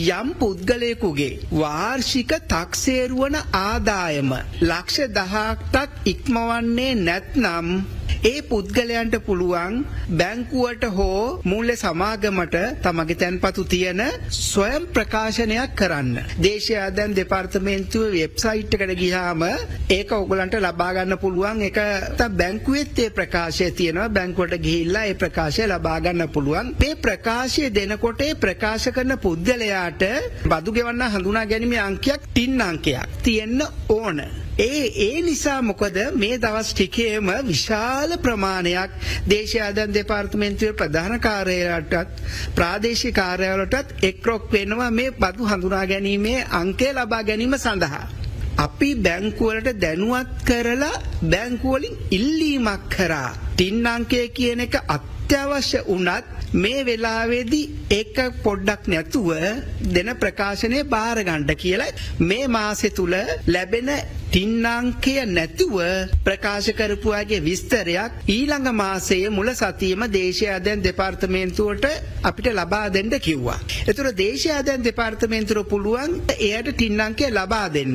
යම් පුද්ගලයෙකුගේ වාර්ෂික තක්සේරු වන ආදායම ලක්ෂ 10ක්ටත් ඉක්මවන්නේ නැත්නම් ඒ පුද්ගලයන්ට පුළුවන් බැංකුවට හෝ මූල්‍ය සමාගමට තමගේ තැන්පතු තියෙන ස්වයං ප්‍රකාශනයක් කරන්න. දේශීය ආදායම් දෙපාර්තමේන්තුවේ වෙබ්සයිට් එකට ගියාම ඒක ඔයගලන්ට ලබා ගන්න පුළුවන්. ඒක බැංකුවේත් ඒ ප්‍රකාශය තියෙනවා. බැංකුවට ගිහිල්ලා ඒ ප්‍රකාශය ලබා ගන්න පුළුවන්. මේ ප්‍රකාශය දෙනකොට ඒ ප්‍රකාශ කරන පුද්ගලයාට බදු ගෙවන්න හඳුනා ගැනීමේ අංකයක් TIN අංකයක් තියෙන්න ඕන. ඒ නිසා මොකද මේ දවස් ටිකේම විශාල ප්‍රමාණයක් දේශීය ආදායම් දෙපාර්තමේන්තුවේ ප්‍රධාන කාර්යාලයටත් ප්‍රාදේශීය කාර්යාලවලටත් එක්රොක් වෙනවා මේ බදු හඳුනා ගැනීමේ අංකය ලබා ගැනීම සඳහා. අපි බැංකුව වලට දැනුවත් කරලා බැංකුව වලින් ඉල්ලීමක් කරා. TIN අංකය කියන එක අත්‍යවශ්‍ය වුණත් මේ වෙලාවේදී ඒක පොඩ්ඩක් නැතුව දෙන ප්‍රකාශනය බාර ගන්න කියලා මේ මාසෙ තුල ලැබෙන TIN අංකය නැතුව ප්‍රකාශ කරපුවාගේ විස්තරයක් ඊළඟ මාසයේ මුල සතියේම දේශීය ආදායම් දෙපාර්තමේන්තුවට අපිට ලබා දෙන්න කිව්වා. ඒතර දේශීය ආදායම් දෙපාර්තමේන්තුවට පුළුවන් එයාට TIN අංකය ලබා දෙන්න.